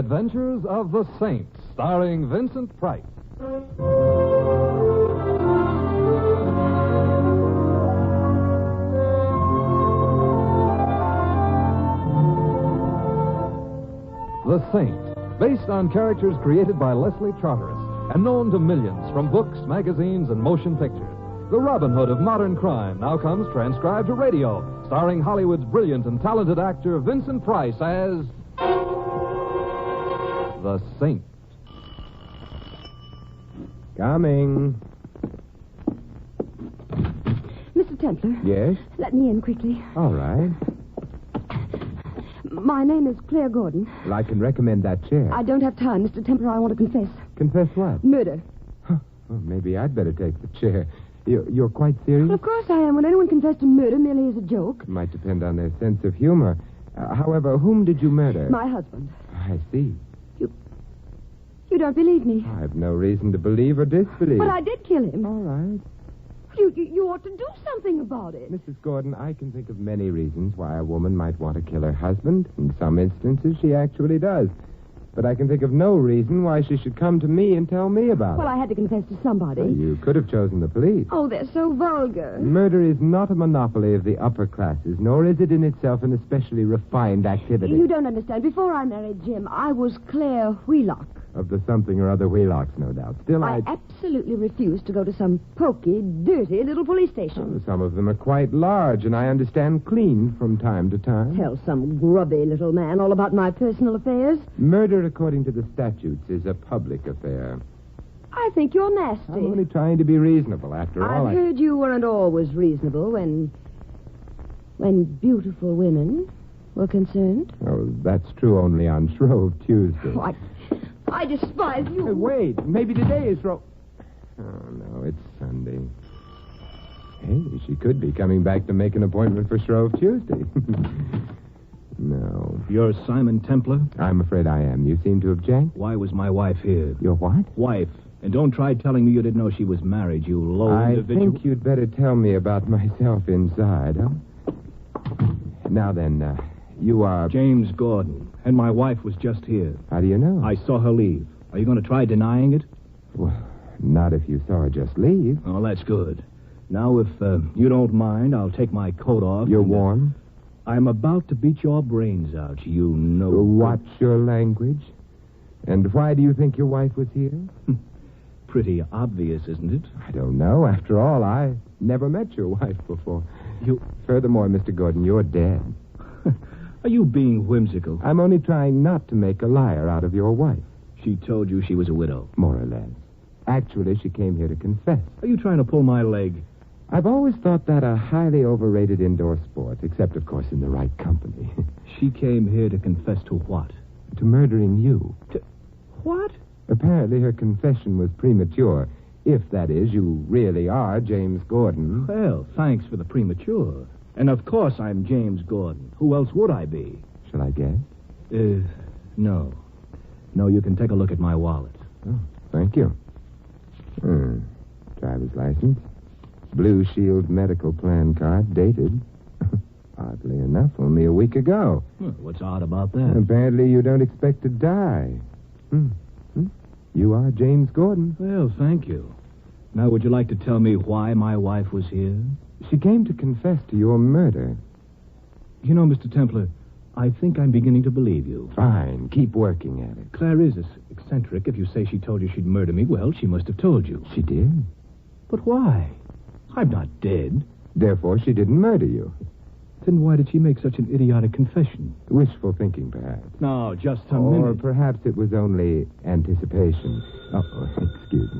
Adventures of the Saint, starring Vincent Price. The Saint, based on characters created by Leslie Charteris and known to millions from books, magazines, and motion pictures. The Robin Hood of modern crime now comes transcribed to radio, starring Hollywood's brilliant and talented actor Vincent Price as The Saint. Coming. Mr. Templar. Yes? Let me in quickly. All right. My name is Claire Gordon. Well, I can recommend that chair. I don't have time, Mr. Templar. I want to confess. Confess what? Murder. Huh. Well, maybe I'd better take the chair. You're quite serious? Well, of course I am. When anyone confessed to murder merely as a joke. It might depend on their sense of humor. However, whom did you murder? My husband. I see. You don't believe me. I have no reason to believe or disbelieve. But I did kill him. All right. You ought to do something about it. Mrs. Gordon, I can think of many reasons why a woman might want to kill her husband. In some instances, she actually does. But I can think of no reason why she should come to me and tell me about Well, it. I had to confess to somebody. Well, you could have chosen the police. Oh, they're so vulgar. Murder is not a monopoly of the upper classes, nor is it in itself an especially refined activity. You don't understand. Before I married Jim, I was Claire Wheelock. Of the something or other Wheelocks, no doubt. Still, I absolutely refuse to go to some poky, dirty little police station. Some of them are quite large, and I understand clean from time to time. Tell some grubby little man all about my personal affairs. Murder, according to the statutes, is a public affair. I think you're nasty. I'm only trying to be reasonable, after all. I've heard you weren't always reasonable when beautiful women were concerned. Oh, that's true only on Shrove Tuesday. Oh, I despise you. Hey, wait, maybe today is Oh, no, it's Sunday. Hey, she could be coming back to make an appointment for Shrove Tuesday. No. You're Simon Templar? I'm afraid I am. You seem to object? Why was my wife here? Your what? Wife. And don't try telling me you didn't know she was married, you low individual. I think you'd better tell me about myself inside, huh? Now then, you are... James Gordon. And my wife was just here. How do you know? I saw her leave. Are you going to try denying it? Well, not if you saw her just leave. Oh, that's good. Now, if you don't mind, I'll take my coat off. You're warm? I'm about to beat your brains out, you know. Watch your language. And why do you think your wife was here? Pretty obvious, isn't it? I don't know. After all, I never met your wife before. Furthermore, Mr. Gordon, you're dead. Are you being whimsical? I'm only trying not to make a liar out of your wife. She told you she was a widow. More or less. Actually, she came here to confess. Are you trying to pull my leg? I've always thought that a highly overrated indoor sport, except, of course, in the right company. She came here to confess to what? To murdering you. What? Apparently, her confession was premature. If, that is, you really are James Gordon. Well, thanks for the premature. And, of course, I'm James Gordon. Who else would I be? Shall I guess? No. No, you can take a look at my wallet. Oh, thank you. Driver's license. Blue Shield medical plan card, dated. Oddly enough, only a week ago. What's odd about that? Apparently you don't expect to die. You are James Gordon. Well, thank you. Now, would you like to tell me why my wife was here? She came to confess to your murder. You know, Mr. Templar, I think I'm beginning to believe you. Fine. Keep working at it. Claire is eccentric. If you say she told you she'd murder me, well, she must have told you. She did. But why? I'm not dead. Therefore, she didn't murder you. Then why did she make such an idiotic confession? Wishful thinking, perhaps. No, just a Or minute. perhaps it was only anticipation. Oh, excuse me.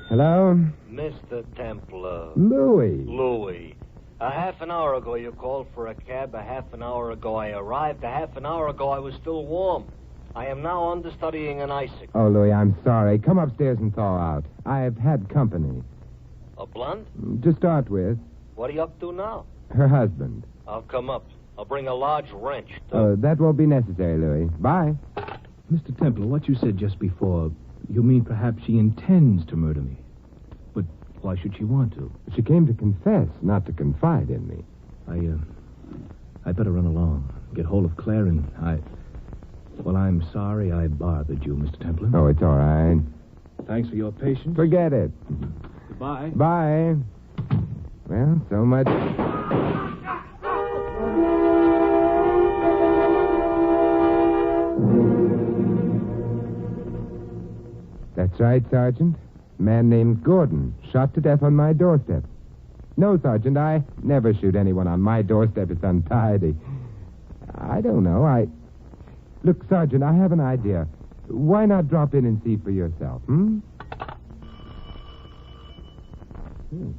Hello? Mr. Templar. Louis. A half an hour ago you called for a cab. A half an hour ago I arrived. A half an hour ago I was still warm. I am now understudying an icicle. Oh, Louis, I'm sorry. Come upstairs and thaw out. I've had company. A blunt? To start with, What are you up to now? her husband. I'll come up. I'll bring a large wrench, too. That won't be necessary, Louis. Bye. Mr. Templar, what you said just before, you mean perhaps she intends to murder me. But why should she want to? She came to confess, not to confide in me. I'd better run along. Get hold of Claire and Well, I'm sorry I bothered you, Mr. Templar. Oh, it's all right. Thanks for your patience. Forget it. Goodbye. Bye. Well, so much. That's right, Sergeant. A man named Gordon, shot to death on my doorstep. No, Sergeant, I never shoot anyone on my doorstep. It's untidy. I don't know. Look, Sergeant, I have an idea. Why not drop in and see for yourself,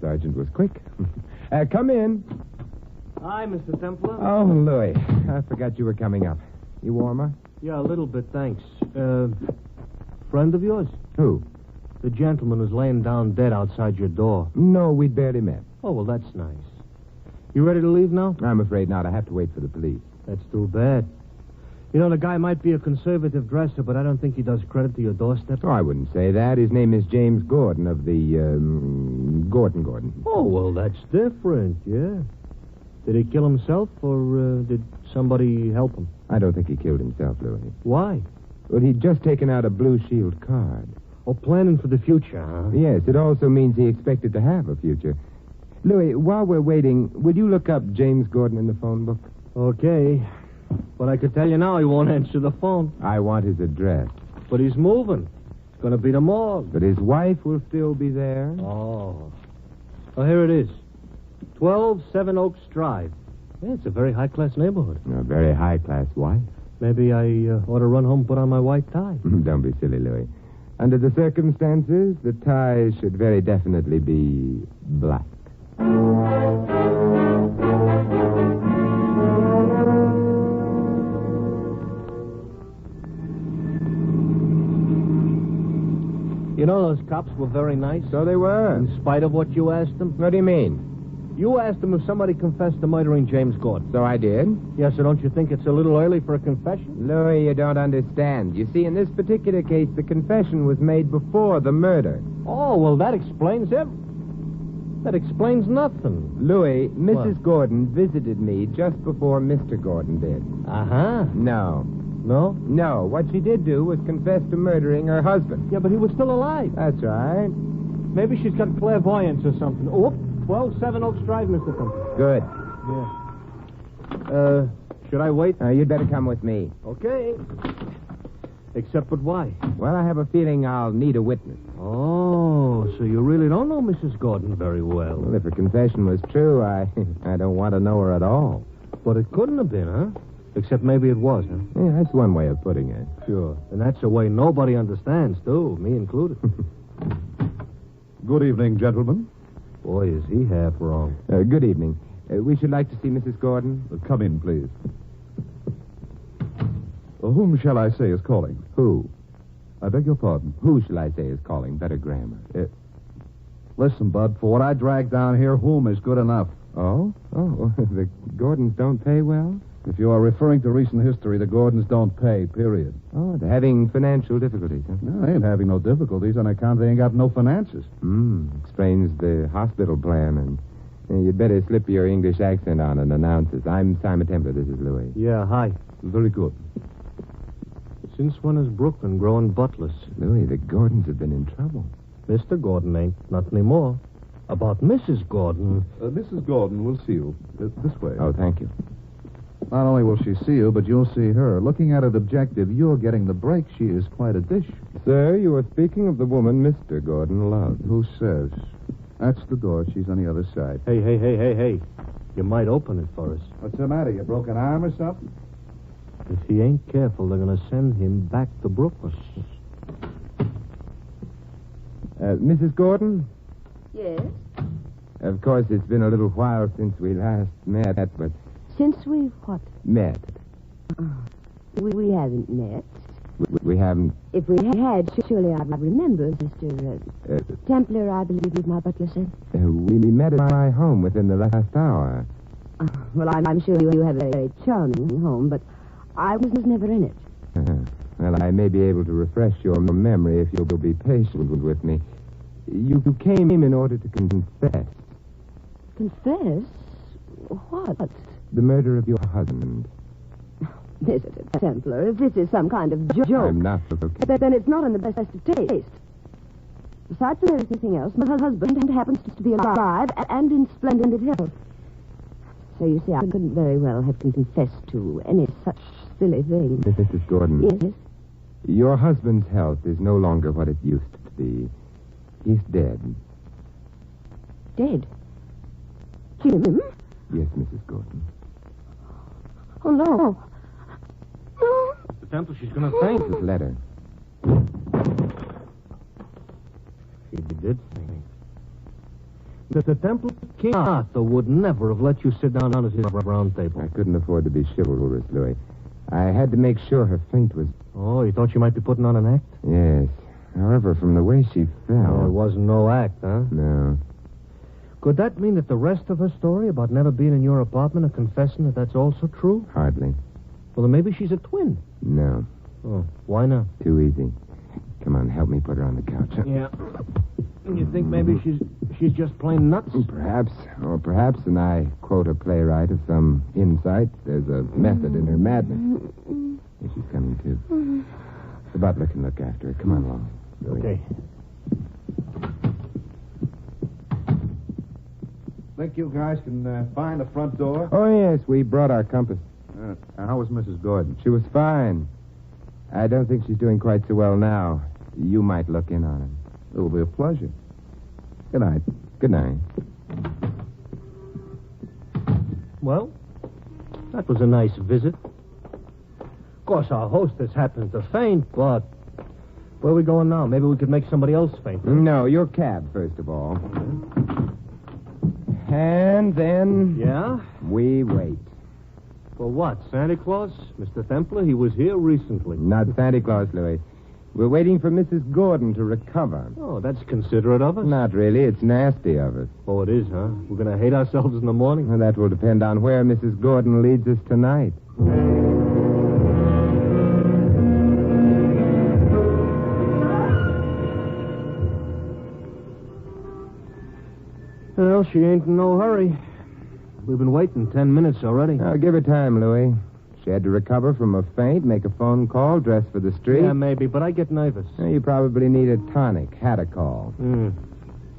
Sergeant was quick. Come in. Hi, Mr. Templar. Oh, Louis, I forgot you were coming up. You warmer? Yeah, a little bit, thanks. Friend of yours? Who? The gentleman who's laying down dead outside your door. No, we'd barely met. Oh, well, that's nice. You ready to leave now? I'm afraid not. I have to wait for the police. That's too bad. You know, the guy might be a conservative dresser, but I don't think he does credit to your doorstep. Oh, I wouldn't say that. His name is James Gordon of the, Gordon. Oh, well, that's different, yeah. Did he kill himself, or did somebody help him? I don't think he killed himself, Louis. Why? Well, he'd just taken out a Blue Shield card. Oh, planning for the future, huh? Yes, it also means he expected to have a future. Louis, while we're waiting, would you look up James Gordon in the phone book? Okay. But I could tell you now he won't answer the phone. I want his address. But he's moving. It's going to be the morgue. But his wife will still be there. Oh. Oh, here it is. 12 Seven Oaks Drive. Yeah, it's a very high-class neighborhood. A very high-class wife. Maybe I ought to run home and put on my white tie. Don't be silly, Louis. Under the circumstances, the tie should very definitely be black. You know, those cops were very nice. So they were. In spite of what you asked them. What do you mean? You asked them if somebody confessed to murdering James Gordon. So I did. Yes, so don't you think it's a little early for a confession? Louis, you don't understand. You see, in this particular case, the confession was made before the murder. Oh, well, that explains That explains nothing. Louis, Mrs. What? Gordon visited me just before Mr. Gordon did. Uh-huh. No. No? No. What she did do was confess to murdering her husband. Yeah, but he was still alive. That's right. Maybe she's got clairvoyance or something. Oh, 12 Seven Oaks Drive, Mr. Templar. Good. Yeah. Should I wait? You'd better come with me. Okay. Except but why? Well, I have a feeling I'll need a witness. Oh, so you really don't know Mrs. Gordon very well. Well, if her confession was true, I don't want to know her at all. But it couldn't have been, huh? Except maybe it was, huh? Yeah, that's one way of putting it. Sure. And that's a way nobody understands, too, me included. Good evening, gentlemen. Boy, is he half wrong. Good evening. We should like to see Mrs. Gordon. Come in, please. Whom shall I say is calling? Who? I beg your pardon. Who shall I say is calling? Better grammar. Listen, Bud, for what I dragged down here, whom is good enough. Oh? Oh, the Gordons don't pay well? If you are referring to recent history, the Gordons don't pay, period. Oh, they're having financial difficulties, huh? No, they ain't having no difficulties on account they ain't got no finances. Explains the hospital plan, and you'd better slip your English accent on and announce us. I'm Simon Templar. This is Louis. Yeah, hi. Very good. Since when is Brooklyn growing butlers? Louis, the Gordons have been in trouble. Mr. Gordon ain't. Not anymore. About Mrs. Gordon. Mrs. Gordon will see you. This way. Oh, thank you. Not only will she see you, but you'll see her. Looking at it objective, you're getting the break. She is quite a dish. Sir, you are speaking of the woman Mr. Gordon loved. Who says? That's the door. She's on the other side. Hey. You might open it for us. What's the matter? You broke an arm or something? If he ain't careful, they're going to send him back to Brooklyn. Mrs. Gordon? Yes? Of course, it's been a little while since we last met, but... Since we've what? Met. We haven't met. We haven't... If we had, surely I'd remember, Mr. Templar, I believe my butler said. We met at my home within the last hour. Well, I'm sure you have a very charming home, but I was never in it. Well, I may be able to refresh your memory if you'll be patient with me. You came in order to confess. Confess? What? The murder of your husband. Mr. Templar, if this is some kind of joke, I'm not okay. then it's not in the best of taste. Besides from everything else, my husband happens to be alive and in splendid health. So you see, I couldn't very well have confessed to any such silly thing. Mrs. Gordon. Yes? Your husband's health is no longer what it used to be. He's dead. Dead? Jim? Yes, Mrs. Gordon. Oh, no. No. Mr. Temple, she's going to faint. This letter. She did faint. Mr. Temple, King Arthur would never have let you sit down at his round table. I couldn't afford to be chivalrous, Louis. I had to make sure her faint was... Oh, you thought you might be putting on an act? Yes. However, from the way she fell... It wasn't no act, huh? No. Could that mean that the rest of her story about never being in your apartment and confessing that that's also true? Hardly. Well, then maybe she's a twin. No. Oh, why not? Too easy. Come on, help me put her on the couch. Yeah. You think maybe she's just plain nuts? Perhaps, or perhaps, and I quote a playwright of some insight, there's a method in her madness. Here she's coming too. The butler can look after her. Come on along. Louis. Okay. Think you guys can find the front door? Oh, yes, we brought our compass. How was Mrs. Gordon? She was fine. I don't think she's doing quite so well now. You might look in on her. It will be a pleasure. Good night. Good night. Well, that was a nice visit. Of course, our hostess happens to faint, but where are we going now? Maybe we could make somebody else faint. Huh? No, your cab, first of all. And then... Yeah? we wait. For what? Santa Claus? Mr. Templar, he was here recently. Not Santa Claus, Louis. We're waiting for Mrs. Gordon to recover. Oh, that's considerate of us. Not really. It's nasty of us. Oh, it is, huh? We're going to hate ourselves in the morning? Well, that will depend on where Mrs. Gordon leads us tonight. Well, she ain't in no hurry. We've been waiting 10 minutes already. Now, give her time, Louis. She had to recover from a faint, make a phone call, dress for the street. Yeah, maybe, but I get nervous. You probably need a tonic. Had a call.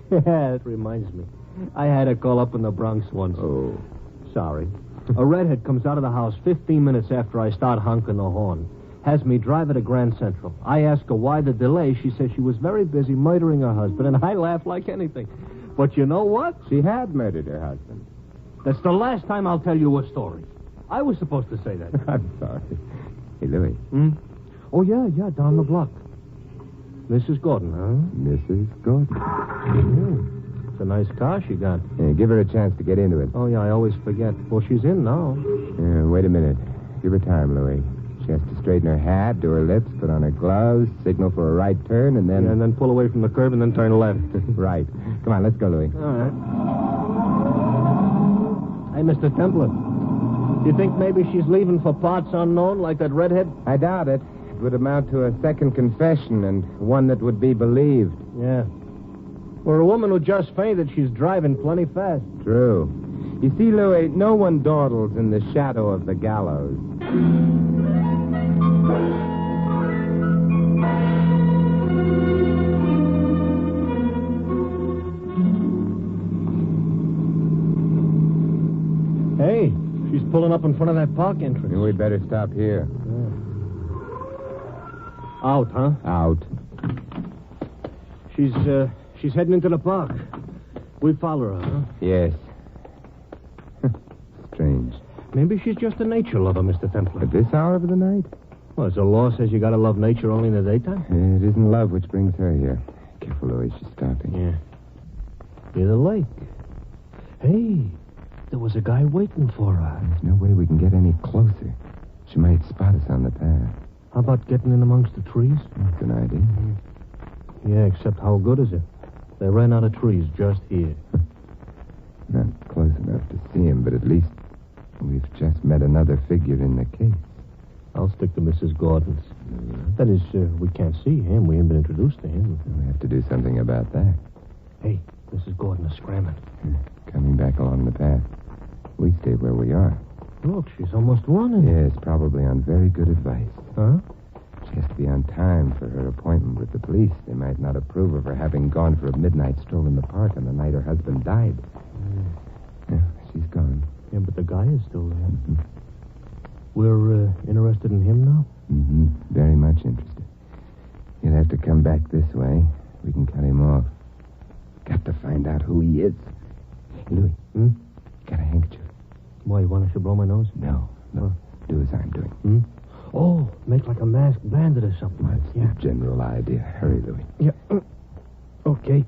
Yeah, it reminds me. I had a call up in the Bronx once. Oh. Sorry. A redhead comes out of the house 15 minutes after I start honking the horn. Has me drive her to Grand Central. I ask her why the delay. She says she was very busy murdering her husband, and I laugh like anything. But you know what? She had murdered her husband. That's the last time I'll tell you a story. I was supposed to say that. I'm sorry. Hey, Louis. Oh, yeah, down the block. Mrs. Gordon, huh? Mrs. Gordon. It's a nice car she got. Yeah, give her a chance to get into it. Oh, yeah, I always forget. Well, she's in now. Yeah, wait a minute. Give her time, Louis. She has to straighten her hat, do her lips, put on her gloves, signal for a right turn, and then... Yeah, and then pull away from the curb and then turn left. Right. Come on, let's go, Louis. All right. Hey, Mr. Templar. You think maybe she's leaving for parts unknown like that redhead? I doubt it. It would amount to a second confession and one that would be believed. Yeah. For a woman who just fainted, she's driving plenty fast. True. You see, Louis, no one dawdles in the shadow of the gallows. Hey, she's pulling up in front of that park entrance. We'd better stop here. Out, huh? Out. She's heading into the park. We follow her, huh? Yes. Strange. Maybe she's just a nature lover, Mr. Templar. At this hour of the night? Well, as the law says you gotta love nature only in the daytime. It isn't love which brings her here. Careful, Louis. She's stopping. Yeah. Near the lake. Hey, there was a guy waiting for her. There's no way we can get any closer. She might spot us on the path. How about getting in amongst the trees? That's an idea. Yeah, except how good is it? They ran out of trees just here. Not close enough to see him, but at least we've just met another figure in the case. I'll stick to Mrs. Gordon's. That is, we can't see him. We haven't been introduced to him. We have to do something about that. Hey, Mrs. Gordon is scrambling. Coming back along the path. We stay where we are. Look, she's almost running. Yes, probably on very good advice. Huh? She has to be on time for her appointment with the police. They might not approve of her having gone for a midnight stroll in the park on the night her husband died. Yeah, she's gone. Yeah, but the guy is still there. Mm-hmm. We're interested in him now? Mm-hmm. Very much interested. He'll have to come back this way. We can cut him off. Got to find out who he is. Louis, got a handkerchief? Why, you want I should blow my nose? No. Do as I'm doing. Hmm? Oh, make like a masked bandit or something. That's the general idea. Hurry, Louis. Yeah. Okay.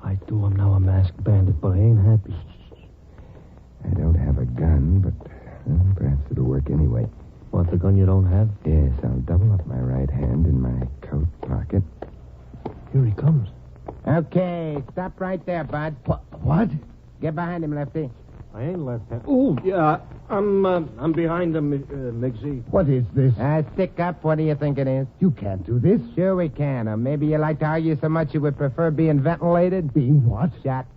I do. I'm now a masked bandit, but I ain't happy. I don't have a gun, but perhaps it'll work anyway. What, the gun you don't have? Yes, I'll double up my right hand in my coat pocket. Here he comes. Okay, stop right there, bud. What? Get behind him, Lefty. I ain't left-handed. Oh, yeah. I'm behind him, McZ. What is this? Stick up. What do you think it is? You can't do this. Sure we can. Or maybe you like to argue so much you would prefer being ventilated? Being what? Shot.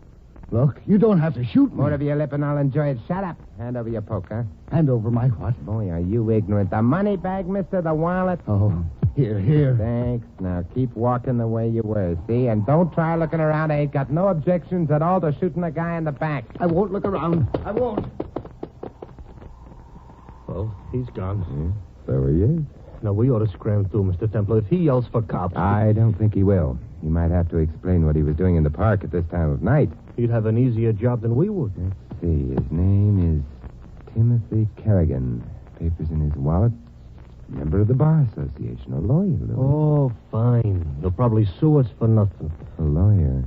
Look, you don't have to shoot me. More of your lip and I'll enjoy it. Shut up. Hand over your poker. Hand over my what? Boy, are you ignorant. The money bag, mister, the wallet. Oh, here. Thanks. Now keep walking the way you were, see? And don't try looking around. I ain't got no objections at all to shooting a guy in the back. I won't look around. I won't. Well, he's gone. So he is. Now, we ought to scram through, Mr. Templar. If he yells for cops... I don't think he will. He might have to explain what he was doing in the park at this time of night. He'd have an easier job than we would. Let's see. His name is Timothy Kerrigan. Papers in his wallet. Member of the Bar Association. A lawyer, Louis. Oh, fine. He'll probably sue us for nothing. A lawyer?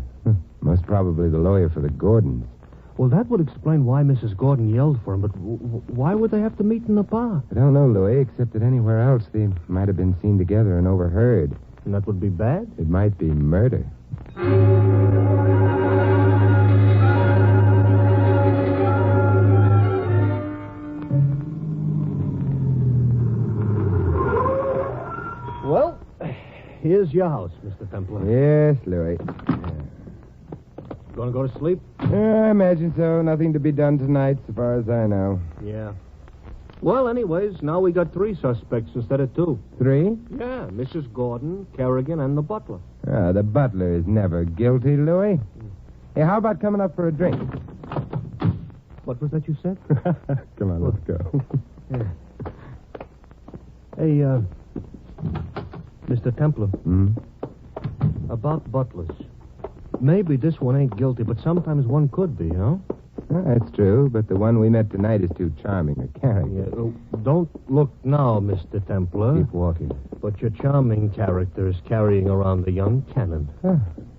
Most probably the lawyer for the Gordons. Well, that would explain why Mrs. Gordon yelled for him, but why would they have to meet in the park? I don't know, Louis, except that anywhere else they might have been seen together and overheard. And that would be bad? It might be murder. Well, here's your house, Mr. Templar. Yes, Louis. Gonna go to sleep? I imagine so. Nothing to be done tonight, so far as I know. Yeah. Well, anyways, now we got 3 suspects instead of 2. 3? Yeah, Mrs. Gordon, Kerrigan, and the butler. The butler is never guilty, Louis. Hey, how about coming up for a drink? What was that you said? Come on, let's go. Yeah. Hey, Mr. Templar. About butlers. Maybe this one ain't guilty, but sometimes one could be, huh? That's true, but the one we met tonight is too charming a character. Yeah, don't look now, Mr. Templar. Keep walking. But your charming character is carrying around a young cannon.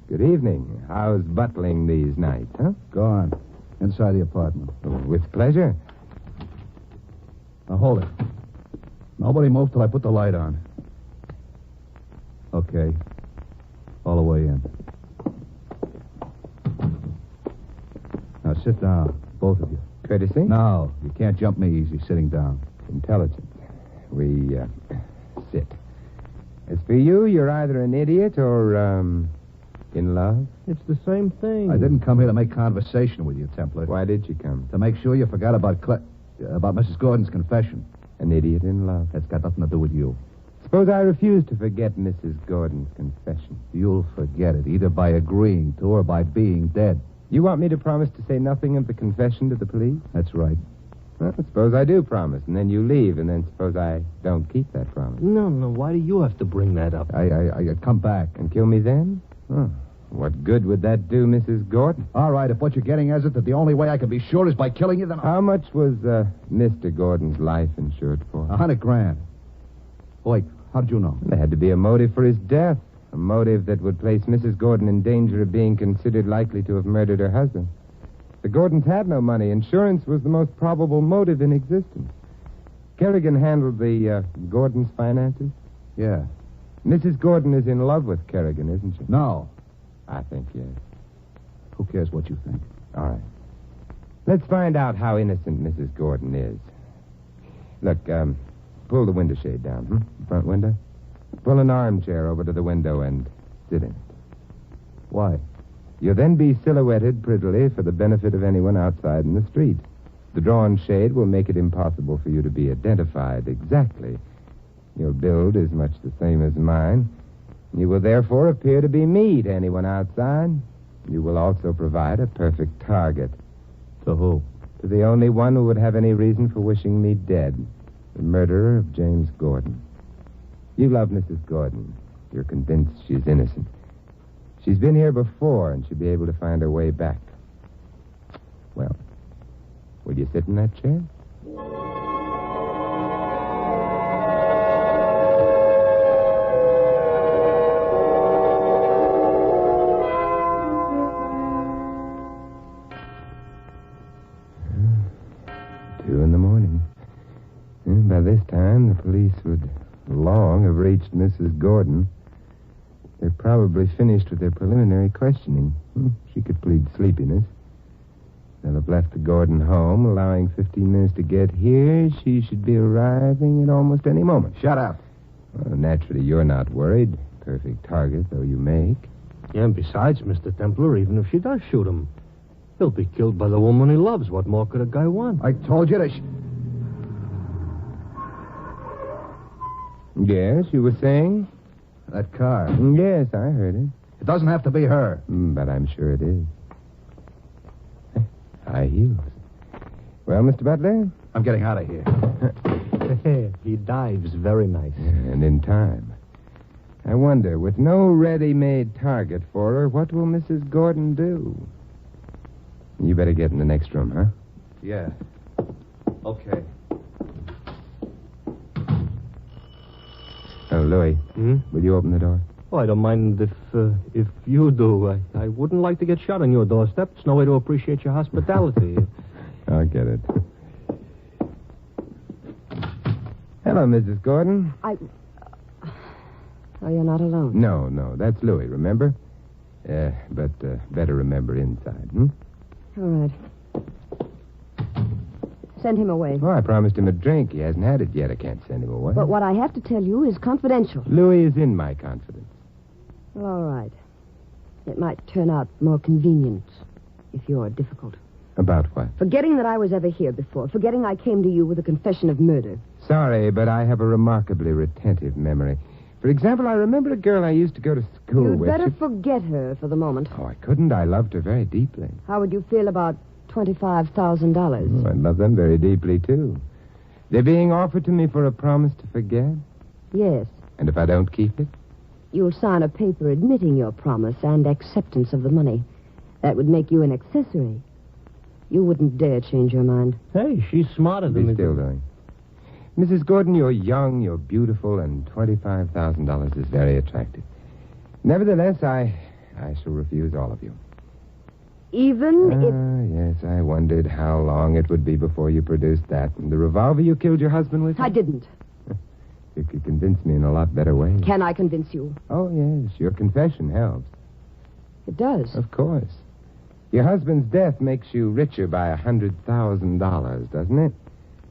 Good evening. How's butling these nights, huh? Go on. Inside the apartment. With pleasure. Now, hold it. Nobody move till I put the light on. Okay. All the way in. Now, sit down, both of you. Courtesy? No, you can't jump me easy sitting down. Intelligent. We, sit. As for you, you're either an idiot or, in love. It's the same thing. I didn't come here to make conversation with you, Templar. Why did you come? To make sure you forgot about Mrs. Gordon's confession. An idiot in love. That's got nothing to do with you. Suppose I refuse to forget Mrs. Gordon's confession. You'll forget it, either by agreeing to or by being dead. You want me to promise to say nothing of the confession to the police? That's right. Well, suppose I do promise, and then you leave, and then suppose I don't keep that promise. No, why do you have to bring that up? I come back. And kill me then? Oh, what good would that do, Mrs. Gordon? All right, if what you're getting is it that the only way I can be sure is by killing you, then How much was Mr. Gordon's life insured for? $100,000. Boy, how did you know? There had to be a motive for his death. A motive that would place Mrs. Gordon in danger of being considered likely to have murdered her husband. The Gordons had no money. Insurance was the most probable motive in existence. Kerrigan handled the Gordons' finances? Yeah. Mrs. Gordon is in love with Kerrigan, isn't she? No. I think yes. Who cares what you think? All right. Let's find out how innocent Mrs. Gordon is. Look, pull the window shade down, Front window. Pull an armchair over to the window and sit in it. Why? You'll then be silhouetted prettily for the benefit of anyone outside in the street. The drawn shade will make it impossible for you to be identified exactly. Your build is much the same as mine. You will therefore appear to be me to anyone outside. You will also provide a perfect target. To who? To the only one who would have any reason for wishing me dead. The murderer of James Gordon. You love Mrs. Gordon. You're convinced she's innocent. She's been here before, and she'll be able to find her way back. Well, will you sit in that chair? 2 in the morning. And by this time, the police would long have reached Mrs. Gordon. They're probably finished with their preliminary questioning. She could plead sleepiness. They'll have left the Gordon home, allowing 15 minutes to get here. She should be arriving at almost any moment. Shut up. Well, naturally, you're not worried. Perfect target, though you make. Yeah, and besides, Mr. Templar, even if she does shoot him, he'll be killed by the woman he loves. What more could a guy want? I told you to... Yes, you were saying? That car. Yes, I heard it. It doesn't have to be her. But I'm sure it is. High heels. Well, Mr. Butler? I'm getting out of here. He dives very nice. And in time. I wonder, with no ready-made target for her, what will Mrs. Gordon do? You better get in the next room, huh? Yeah. Okay. Oh, Louis, will you open the door? Oh, I don't mind if you do. I wouldn't like to get shot on your doorstep. It's no way to appreciate your hospitality. I'll get it. Hello, Mrs. Gordon. Oh, you're not alone. No, that's Louis, remember? But better remember inside, All right. Send him away. Oh, I promised him a drink. He hasn't had it yet. I can't send him away. But what I have to tell you is confidential. Louis is in my confidence. Well, all right. It might turn out more convenient if you're difficult. About what? Forgetting that I was ever here before. Forgetting I came to you with a confession of murder. Sorry, but I have a remarkably retentive memory. For example, I remember a girl I used to go to school You'd with. better She- forget her for the moment. Oh, I couldn't. I loved her very deeply. How would you feel about $25,000? Oh, I love them very deeply, too. They're being offered to me for a promise to forget. Yes. And if I don't keep it? You'll sign a paper admitting your promise and acceptance of the money. That would make you an accessory. You wouldn't dare change your mind. Hey, she's smarter than Be me. still, Louis. Mrs. Gordon, you're young, you're beautiful, and $25,000 is very attractive. Nevertheless, I shall refuse all of you. Even if... Yes, I wondered how long it would be before you produced that. And the revolver you killed your husband with? I didn't. You could convince me in a lot better ways. Can I convince you? Oh, yes, your confession helps. It does. Of course. Your husband's death makes you richer by $100,000, doesn't it?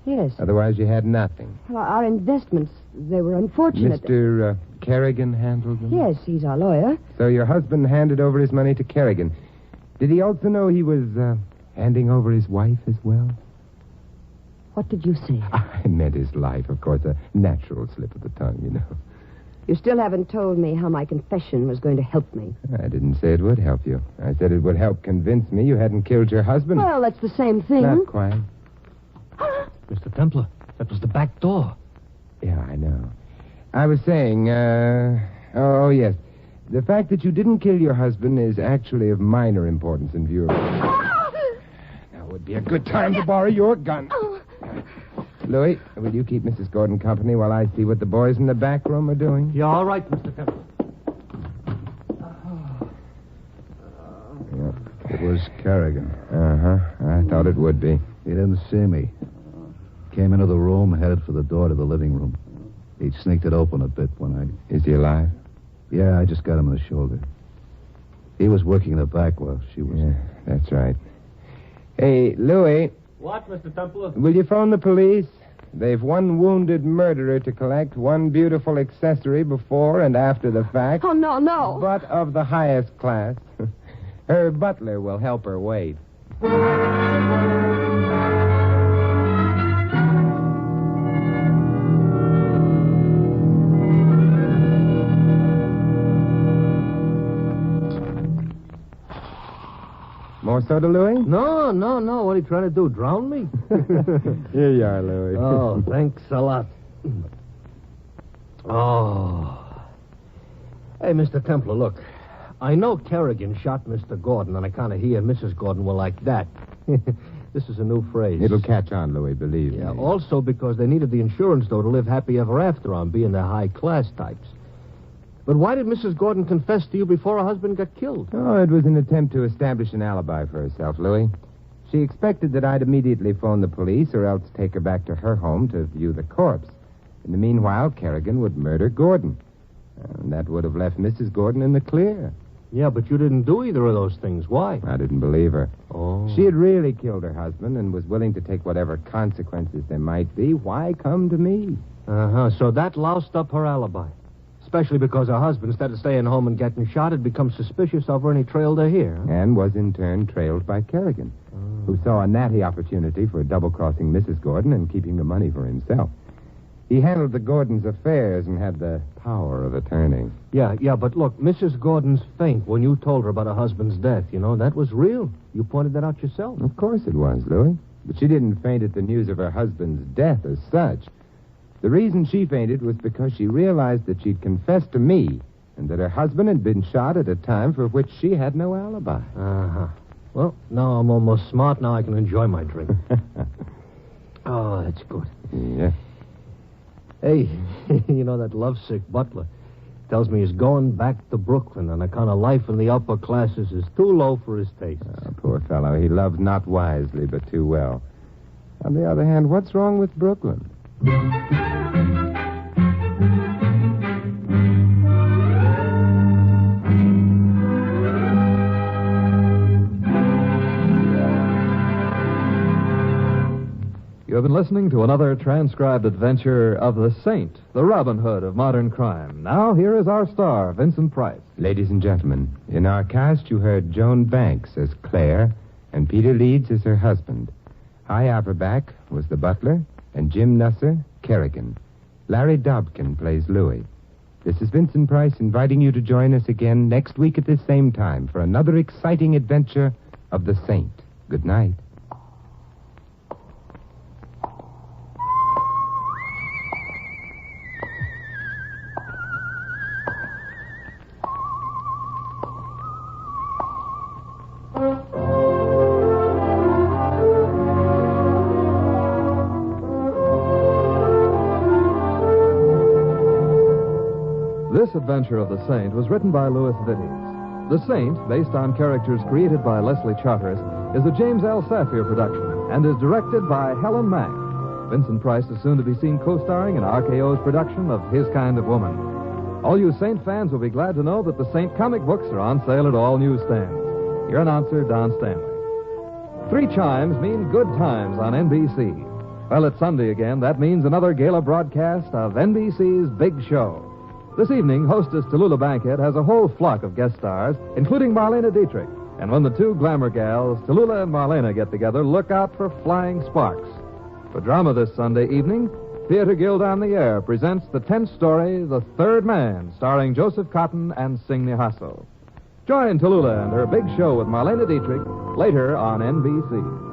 Yes. Otherwise, you had nothing. Well, our investments, they were unfortunate. Mr. Kerrigan handled them? Yes, he's our lawyer. So your husband handed over his money to Kerrigan. Did he also know he was handing over his wife as well? What did you say? I meant his life, of course, a natural slip of the tongue, you know. You still haven't told me how my confession was going to help me. I didn't say it would help you. I said it would help convince me you hadn't killed your husband. Well, that's the same thing. Not quite. Mr. Templar, that was the back door. Yeah, I know. I was saying, oh, yes. The fact that you didn't kill your husband is actually of minor importance in view of... Now would be a good time to borrow your gun. Louis, will you keep Mrs. Gordon company while I see what the boys in the back room are doing? You're all right, Mr. Templar. Yeah. It was Kerrigan. Uh-huh. I thought it would be. He didn't see me. Came into the room, headed for the door to the living room. He'd sneaked it open a bit when Is he alive? Yeah, I just got him in the shoulder. He was working in the back while she was... Yeah, that's right. Hey, Louis, What, Mr. Templar? will you phone the police? They've one wounded murderer to collect, one beautiful accessory before and after the fact. Oh, no. But of the highest class. Her butler will help her wait. More soda, Louis? No. What are you trying to do, drown me? Here you are, Louis. Oh, thanks a lot. Oh. Hey, Mr. Templar, look. I know Kerrigan shot Mr. Gordon on account of he and Mrs. Gordon were like that. This is a new phrase. It'll catch on, Louis, believe me. Yeah, also because they needed the insurance, though, to live happy ever after on, being the high-class types. But why did Mrs. Gordon confess to you before her husband got killed? Oh, it was an attempt to establish an alibi for herself, Louis. She expected that I'd immediately phone the police or else take her back to her home to view the corpse. In the meanwhile, Kerrigan would murder Gordon. And that would have left Mrs. Gordon in the clear. Yeah, but you didn't do either of those things. Why? I didn't believe her. Oh. She had really killed her husband and was willing to take whatever consequences there might be. Why come to me? Uh-huh. So that loused up her alibi. Especially because her husband, instead of staying home and getting shot, had become suspicious of her and he trailed her here. Huh? And was in turn trailed by Kerrigan, who saw a natty opportunity for double-crossing Mrs. Gordon and keeping the money for himself. He handled the Gordons' affairs and had the power of attorney. Yeah, but look, Mrs. Gordon's faint when you told her about her husband's death, that was real. You pointed that out yourself. Of course it was, Louis. But she didn't faint at the news of her husband's death as such. The reason she fainted was because she realized that she'd confessed to me and that her husband had been shot at a time for which she had no alibi. Uh-huh. Well, now I'm almost smart. Now I can enjoy my drink. Oh, that's good. Yeah. Hey, that lovesick butler tells me he's going back to Brooklyn on account of life in the upper classes is too low for his taste. Oh, poor fellow. He loves not wisely, but too well. On the other hand, what's wrong with Brooklyn? You have been listening to another transcribed adventure of the Saint, the Robin Hood of modern crime. Now, here is our star, Vincent Price. Ladies and gentlemen, in our cast you heard Joan Banks as Claire and Peter Leeds as her husband. Hy Averback was the butler and Jim Nusser, Kerrigan. Larry Dobkin plays Louis. This is Vincent Price inviting you to join us again next week at this same time for another exciting adventure of the Saint. Good night. This adventure of the Saint was written by Louis Vittes. The Saint, based on characters created by Leslie Charteris, is a James L. Safier production and is directed by Helen Mack. Vincent Price is soon to be seen co-starring in RKO's production of His Kind of Woman. All you Saint fans will be glad to know that the Saint comic books are on sale at all newsstands. Your announcer, Don Stanley. 3 chimes mean good times on NBC. Well, it's Sunday again. That means another gala broadcast of NBC's Big Show. This evening, hostess Tallulah Bankhead has a whole flock of guest stars, including Marlena Dietrich. And when the 2 glamour gals, Tallulah and Marlena, get together, look out for flying sparks. For drama this Sunday evening, Theater Guild on the Air presents the 10th story, The Third Man, starring Joseph Cotton and Signe Hasso. Join Tallulah and her Big Show with Marlena Dietrich later on NBC.